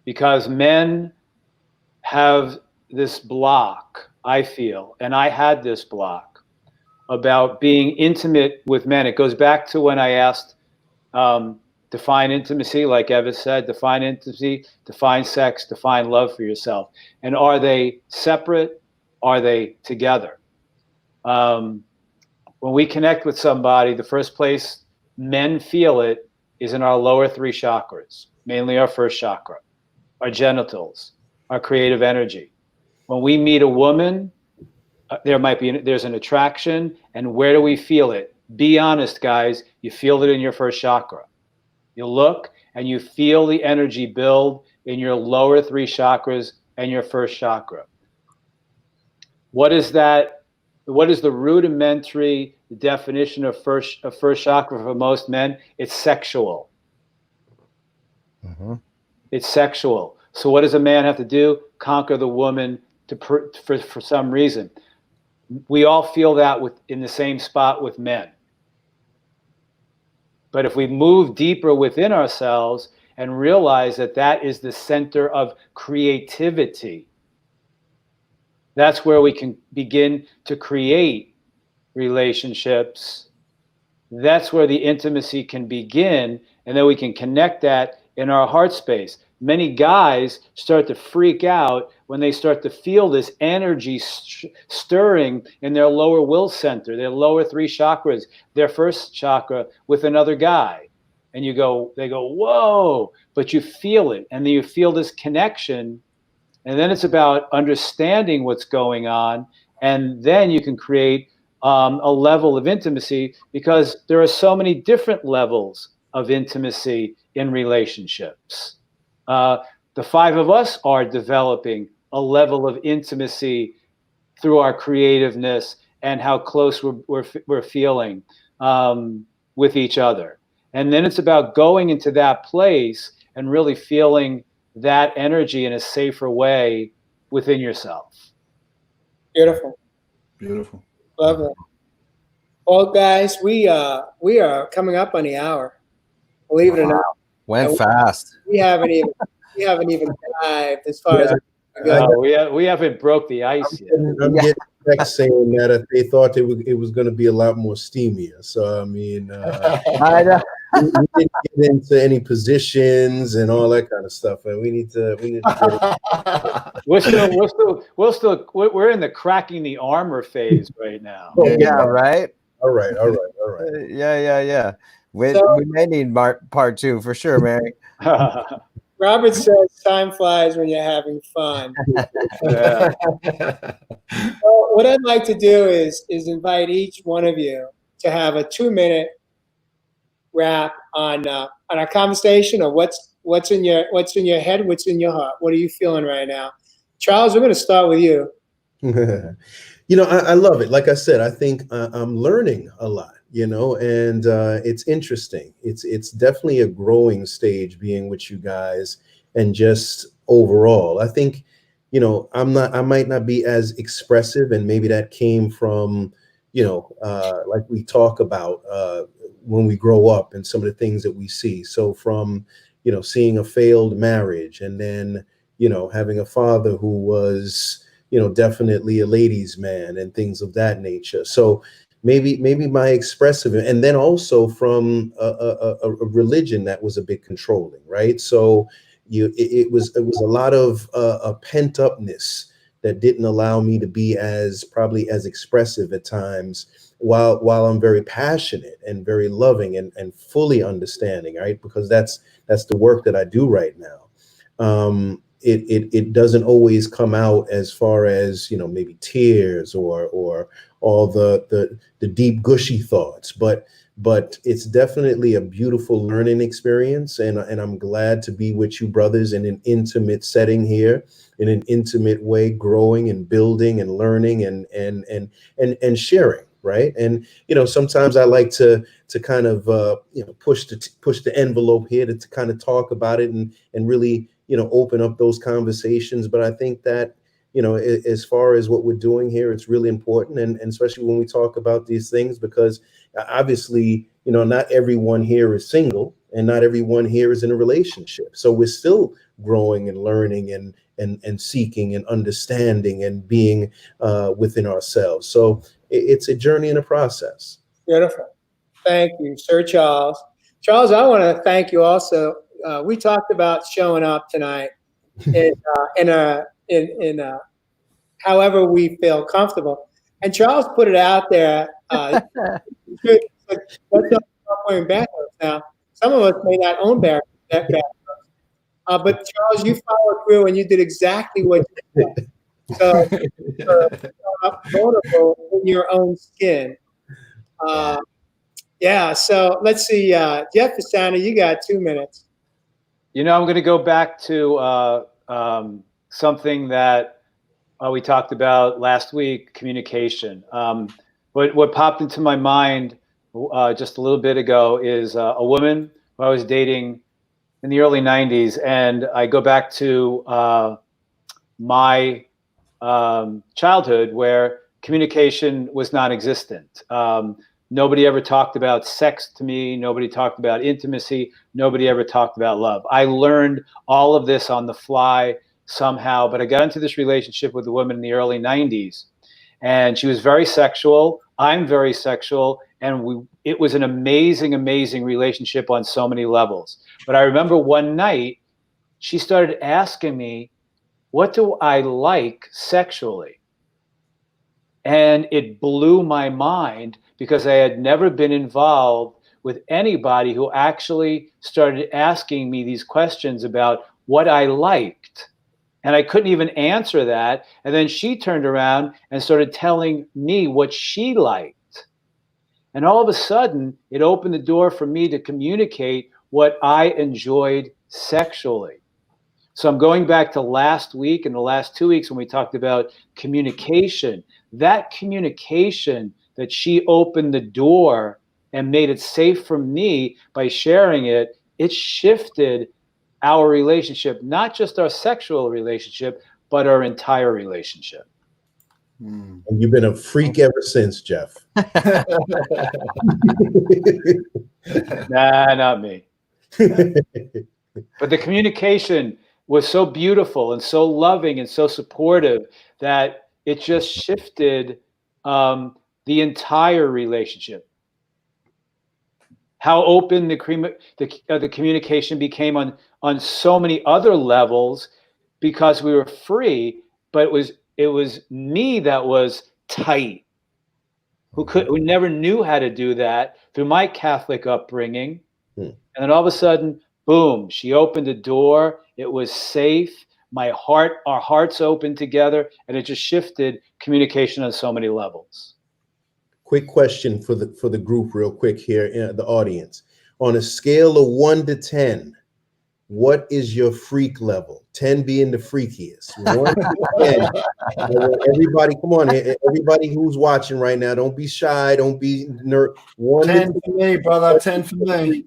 because men have this block, I feel, and I had this block about being intimate with men. It goes back to when I asked, define intimacy, like Eva said, define intimacy, define sex, define love for yourself. And are they separate? Are they together? When we connect with somebody, the first place men feel it is in our lower 3 chakras, mainly our first chakra, our genitals, our creative energy. When we meet a woman, there's an attraction, and where do we feel it? Be honest, guys. You feel it in your first chakra. You look and you feel the energy build in your lower 3 chakras and your first chakra. What is that? What is the rudimentary definition of first chakra for most men? It's sexual. Mm-hmm. It's sexual. So what does a man have to do? Conquer the woman for some reason. We all feel that in the same spot with men. But if we move deeper within ourselves and realize that that is the center of creativity, that's where we can begin to create relationships. That's where the intimacy can begin, and then we can connect that in our heart space. Many guys start to freak out when they start to feel this energy stirring in their lower will center, their lower 3 chakras, their first chakra with another guy. And they go, whoa, but you feel it. And then you feel this connection. And then it's about understanding what's going on. And then you can create a level of intimacy, because there are so many different levels of intimacy in relationships. The 5 of us are developing a level of intimacy through our creativeness and how close we're feeling with each other. And then it's about going into that place and really feeling that energy in a safer way within yourself. Beautiful. Beautiful. Love it. Well, guys, we are coming up on the hour. Believe it or not. Went fast. We haven't even dived as far as we haven't broke the ice yet. I'm getting texts saying that they thought it was going to be a lot more steamier. So I mean, I know. we didn't get into any positions and all that kind of stuff, and we need to get it. We're in the cracking the armor phase right now. Yeah, right. All right. Yeah. We may need part 2 for sure, Mary. Robert says time flies when you're having fun. Yeah. So what I'd like to do is invite each one of you to have a 2-minute wrap on our conversation, or what's in your head, what's in your heart. What are you feeling right now? Charles, we're going to start with you. I love it. Like I said, I think I'm learning a lot, and it's interesting. It's definitely a growing stage being with you guys, and just overall, I think, I might not be as expressive, and maybe that came from, like we talk about when we grow up and some of the things that we see. So from, seeing a failed marriage, and then, having a father who was, definitely a ladies' man and things of that nature. So maybe my expressive, and then also from a religion that was a bit controlling, right? So it was a lot of pent upness that didn't allow me to be probably as expressive at times, while I'm very passionate and very loving and fully understanding, right? Because that's the work that I do right now. It doesn't always come out as far as, maybe tears or all the deep gushy thoughts, but it's definitely a beautiful learning experience, and I'm glad to be with you brothers in an intimate setting here, in an intimate way, growing and building and learning and sharing, right? And sometimes I like to kind of push the envelope here to kind of talk about it and really open up those conversations. But I think that as far as what we're doing here, it's really important, and especially when we talk about these things, because obviously not everyone here is single, and not everyone here is in a relationship. So we're still growing and learning and seeking and understanding and being within ourselves. So it's a journey and a process. Beautiful. Thank you, Sir Charles. Charles, I want to thank you also. We talked about showing up tonight in however we feel comfortable. And Charles put it out there. Let's not start wearing bagels now. Some of us may not own bagels. But Charles, you followed through and you did exactly what you did. So vulnerable in your own skin. So let's see. Jeff Fasano, you got 2 minutes. I'm going to go back to something that we talked about last week, communication. What popped into my mind just a little bit ago is a woman who I was dating in the early 90s. And I go back to my childhood, where communication was non-existent. Nobody ever talked about sex to me. Nobody talked about intimacy. Nobody ever talked about love. I learned all of this on the fly somehow, but I got into this relationship with a woman in the early 90s, and she was very sexual. I'm very sexual, and it was an amazing, amazing relationship on so many levels. But I remember one night she started asking me, what do I like sexually? And it blew my mind, because I had never been involved with anybody who actually started asking me these questions about what I liked. And I couldn't even answer that. And then she turned around and started telling me what she liked. And all of a sudden, it opened the door for me to communicate what I enjoyed sexually. So I'm going back to last week and the last 2 weeks when we talked about communication. That communication that she opened the door and made it safe for me by sharing it, it shifted our relationship, not just our sexual relationship, but our entire relationship. And you've been a freak ever since, Jeff. Nah, not me. But the communication was so beautiful and so loving and so supportive that it just shifted the entire relationship. How open the communication became on so many other levels, because we were free, but it was me that was tight, who never knew how to do that through my Catholic upbringing. And then all of a sudden, boom, she opened the door. It was safe. Our hearts opened together, and it just shifted communication on so many levels. Quick question for the group, real quick here in the audience. On a scale of 1 to 10, what is your freak level? 10 being the freakiest. 1 to 10. Everybody, come on, everybody who's watching right now, don't be shy, don't be nervous. 10 for me, brother. 10 for me.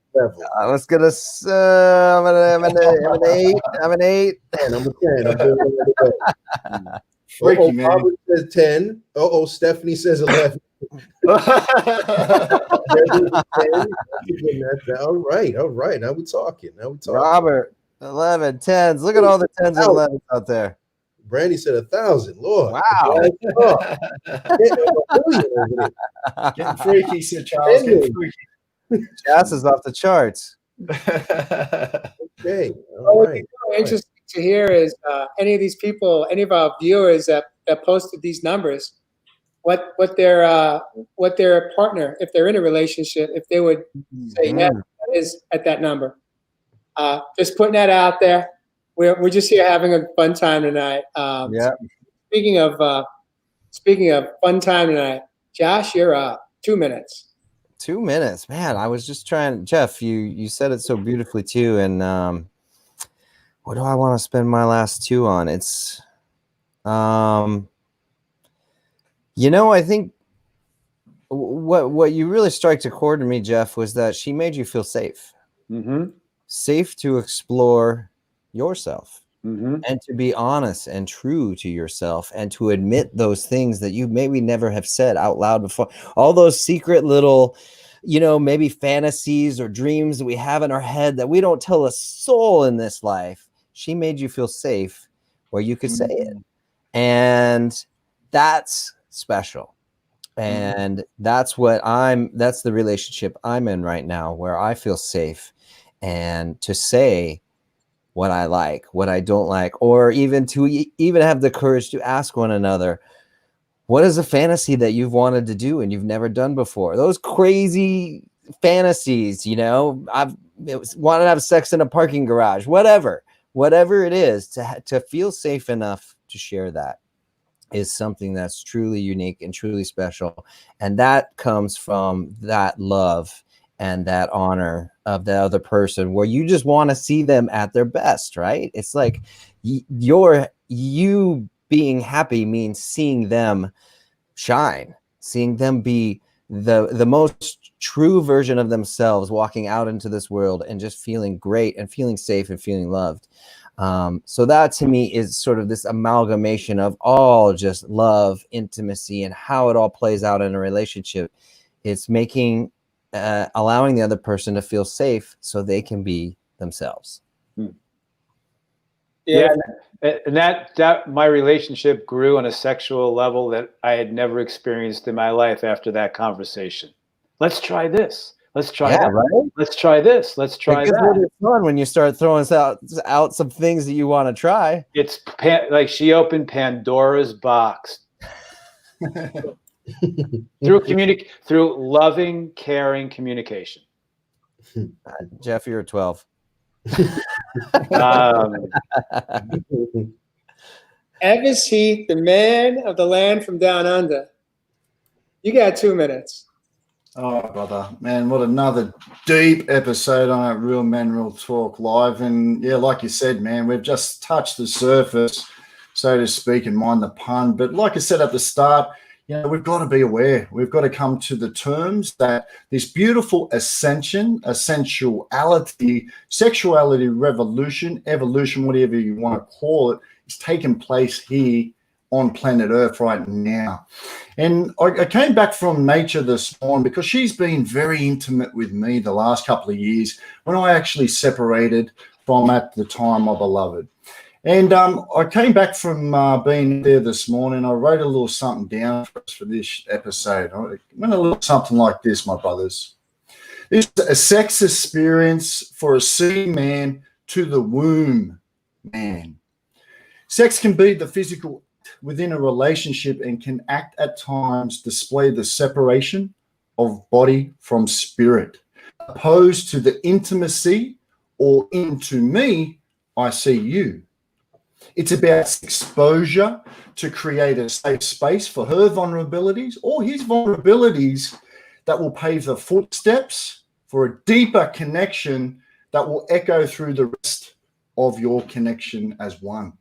I was gonna say, I'm an 8. I'm an 8. And I'm a 10. I'm doing it. Freaky, man. Robert says 10. Stephanie says 11. All right. Now we're talking. Robert, 11, 10s. Look at all the 10s and 11s out there. Brandy said 1,000. Lord. Wow. Getting freaky, said Charles. Getting freaky. Jazz is off the charts. Okay. All right. Interesting to hear is any of these people, any of our viewers that posted these numbers, what their partner, if they're in a relationship, if they would say, yeah, that is at that number. Just putting that out there. We're just here having a fun time tonight. Yeah. Speaking of fun time tonight, Josh, you're up. 2 minutes. 2 minutes, man. I was just trying, Jeff. You said it so beautifully too. And what do I want to spend my last 2 on? It's, I think what you really strike a chord to me, Jeff, was that she made you feel safe, safe to explore yourself. And to be honest and true to yourself and to admit those things that you maybe never have said out loud before. All those secret little, maybe fantasies or dreams that we have in our head that we don't tell a soul in this life. She made you feel safe where you could say it. And that's special. And that's the relationship I'm in right now, where I feel safe and to say what I like, what I don't like, or even to even have the courage to ask one another, what is a fantasy that you've wanted to do and you've never done before? Those crazy fantasies, I've wanted to have sex in a parking garage, whatever it is, to feel safe enough to share that is something that's truly unique and truly special. And that comes from that love and that honor of the other person, where you just want to see them at their best, right? It's like you being happy means seeing them shine, seeing them be the most true version of themselves, walking out into this world and just feeling great and feeling safe and feeling loved. So that to me is sort of this amalgamation of all just love, intimacy, and how it all plays out in a relationship. It's allowing the other person to feel safe so they can be themselves. Yeah. And that my relationship grew on a sexual level that I had never experienced in my life after that conversation. Let's try this. Let's try that. Right? Let's try this. Let's try that. It's fun when you start throwing out some things that you want to try. It's like she opened Pandora's box. through loving, caring communication. Jeff, you're a 12. Evis Heath, the man of the land from down under. You got 2 minutes. Oh, brother, man, what another deep episode on Real Men Real Talk Live. And yeah, like you said, man, we've just touched the surface, so to speak, and mind the pun. But like I said at the start, we've got to be aware. We've got to come to the terms that this beautiful ascension, essentiality, sexuality revolution, evolution, whatever you want to call it, is taking place here on planet Earth right now. And I came back from nature this morning because she's been very intimate with me the last couple of years when I actually separated from, at the time, my beloved. And I came back from being there this morning. I wrote a little something down for us for this episode. I went a little something like this, my brothers. This is a sex experience for a seeing man to the womb man. Sex can be the physical within a relationship and can act at times display the separation of body from spirit, opposed to the intimacy or into me, I see you. It's about exposure to create a safe space for her vulnerabilities or his vulnerabilities that will pave the footsteps for a deeper connection that will echo through the rest of your connection as one.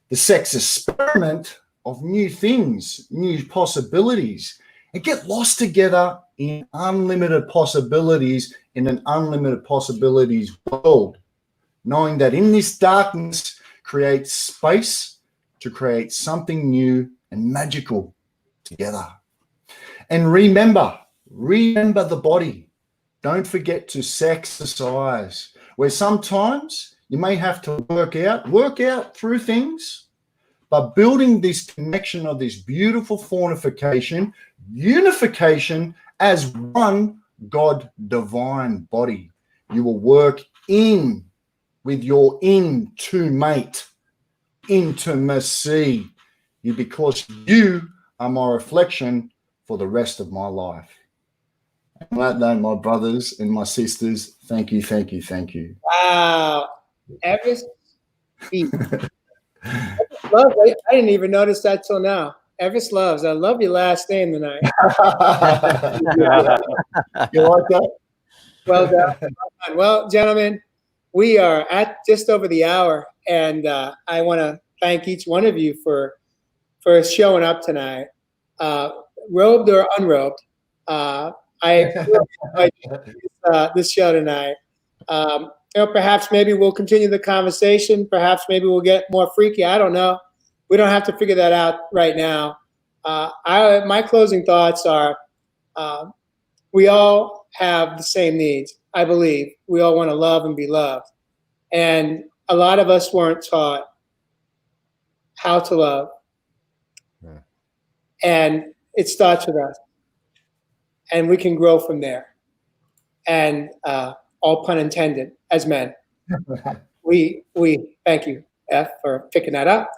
The sex experiment of new things, new possibilities, and get lost together in unlimited possibilities in an unlimited possibilities world, knowing that in this darkness create space to create something new and magical together. And remember the body. Don't forget to sexercise, where sometimes you may have to work out through things, but building this connection of this beautiful fornification, unification as one God divine body. You will work in with your intimate intimacy, because you are my reflection for the rest of my life. On that note, my brothers and my sisters, thank you, thank you, thank you. Wow. Evis Love, I didn't even notice that till now. Evis Loves. I love your last name tonight. You like that? Well done. Well, gentlemen, we are at just over the hour, and I want to thank each one of you for showing up tonight, robed or unrobed. I this show tonight. Perhaps maybe we'll continue the conversation. Perhaps maybe we'll get more freaky. I don't know. We don't have to figure that out right now. My closing thoughts are, we all have the same needs. I believe we all want to love and be loved. And a lot of us weren't taught how to love. Yeah. And it starts with us. And we can grow from there. And all pun intended, as men. we thank you, F, for picking that up.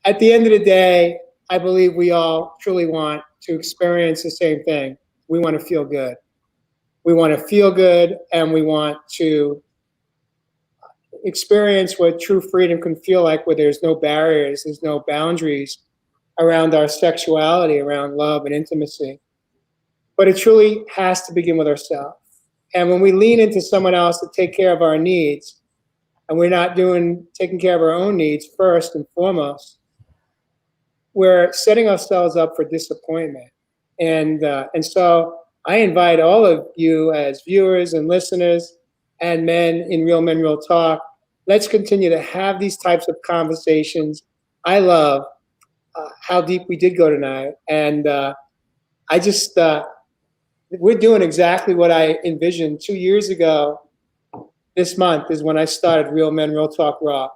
At the end of the day, I believe we all truly want to experience the same thing. We want to feel good. We want to feel good, and we want to experience what true freedom can feel like, where there's no barriers, there's no boundaries around our sexuality, around love and intimacy. But it truly has to begin with ourselves. And when we lean into someone else to take care of our needs, and we're not taking care of our own needs first and foremost, we're setting ourselves up for disappointment. And so I invite all of you as viewers and listeners and men in Real Men, Real Talk, let's continue to have these types of conversations. I love how deep we did go tonight. And I just, we're doing exactly what I envisioned 2 years ago. This month is when I started Real Men, Real Talk Raw.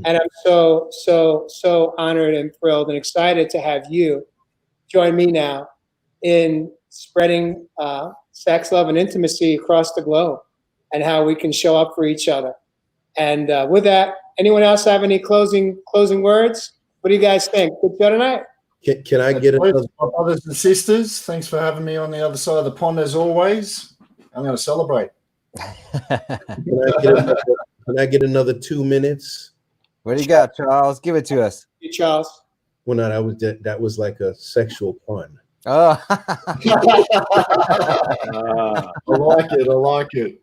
And I'm so honored and thrilled and excited to have you join me now in spreading sex, love, and intimacy across the globe, and how we can show up for each other. And with that, anyone else have any closing words? What do you guys think? Good show tonight? Can I get another? Brothers and sisters, thanks for having me on the other side of the pond as always. I'm going to celebrate. Can I get another 2 minutes? What do you got, Charles? Give it to us. You, Charles. Well, no, that was like a sexual pun. Oh. I like it.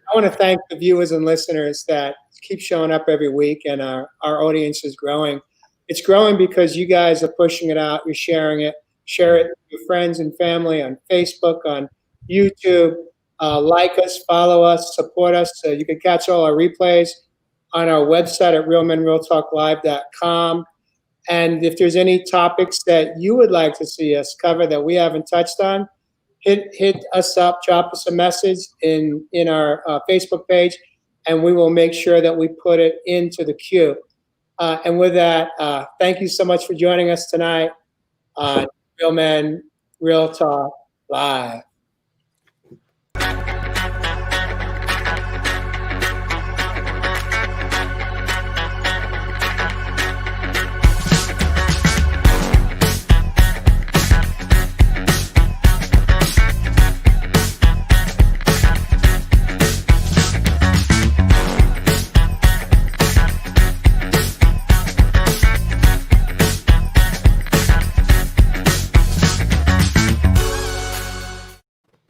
I want to thank the viewers and listeners that keep showing up every week, and our audience is growing. It's growing because you guys are pushing it out. You're sharing it. Share it with your friends and family on Facebook, on YouTube. Like us, follow us, support us. You can catch all our replays on our website at realmenrealtalklive.com. And if there's any topics that you would like to see us cover that we haven't touched on, hit us up, drop us a message in our Facebook page, and we will make sure that we put it into the queue. And with that, thank you so much for joining us tonight on Real Men, Real Talk Live.